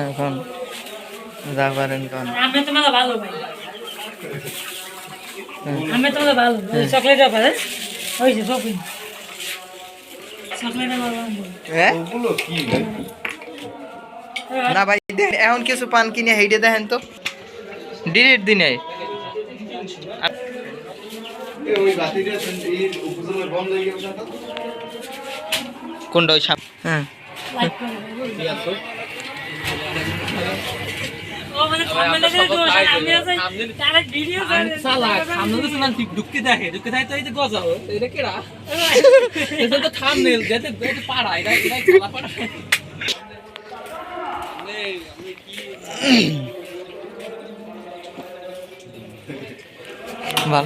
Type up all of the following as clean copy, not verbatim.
এখন যা পারেন কোন আমি তোমাদের ভালো ভাই আমি তোমাদের ভালো চকলেট পারে হইছে শপিং চকলেট আমার হ্যাঁ ওগুলো কি না ভাই এখন কিছু পান কিনে হেইটে দেখেন তো ডিলিট দিনে ওই বাতিটা এই উপজেলা বন্ধ হয়ে গেল না কোনটা ওই হ্যাঁ লাইক করে ঠিক আছে ও মানে কমেন্টে তো আমি আছে তার ভিডিও সালা সামনে তো সমান ঠিক ঢুকতে থাকে তো এই যে গজা এটা কেডা এটা তো থাম্বনেল যেতে পাড়া এটা খেলা পাড়া আমি কি ভাল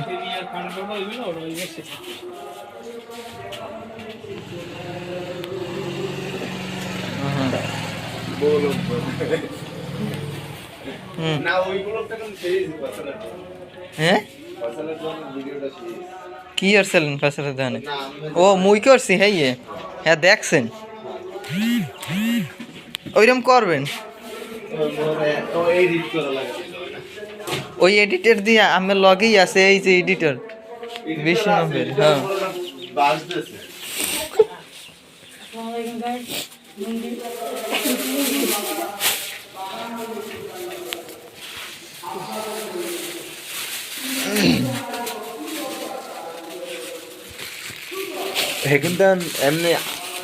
বলো না ওইগুলো তখন শেষ ফসল হ্যাঁ ফসলের জন্য ভিডিওটা শেষ কি করছিলেন ফসলের ধানে ও মুই করছি হ্যাঁ দেখছেন ওইরকম করবেন ও এডিট করা লাগে ওই এডিটর দিয়ে আমার লগেই আছে এই যে এডিটর 20 নম্বর হ্যাঁ বাজতেছে আসসালামু আলাইকুম গাইস এখন তো এমনি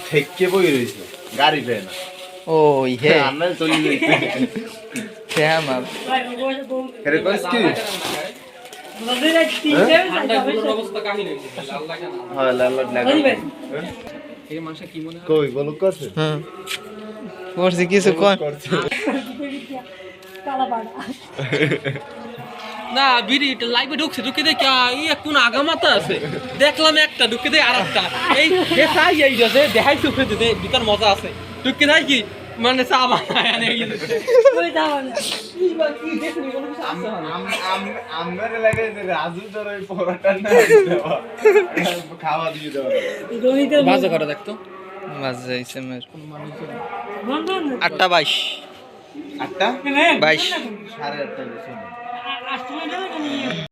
ঠেকে বই রয়েছে গাড়ি পেয়ে না ওই হে আমরা চলে যাইতে হ্যাঁ মা ভাই ও এর কস কি বলতে যাচ্ছি অবস্থা কাহিনী লাল লাগে না হ্যাঁ লাল লাল লাগা বলবে এই মাসে কি মনে হয় কই বলো কাছে হ্যাঁ করছি কিছু কর কালা পাড়া না বিড়ি লাইভে ঢুকছে ঢুকে দেখি এই কোন আগামাতা আছে দেখলাম একটা ঢুকে দেয় আরেকটা এই দেখাই এই যে দেখাই চোখে দে ভিতর মজা আছে ঢুকে দেয় কি মানে চা বানায় আনে এই কই যাও না কি দেখনি কোনো কিছু আছে না আমার লাগে যে রাজু তোর ওই পরোটা না খাওয়া দিয়ে দেওয়া রোহিত বাজে করে দেখতো মাছ যাইছে মের বন্ধ 8:22 আটটা 22 সাড়ে 8টা বেশি আটটা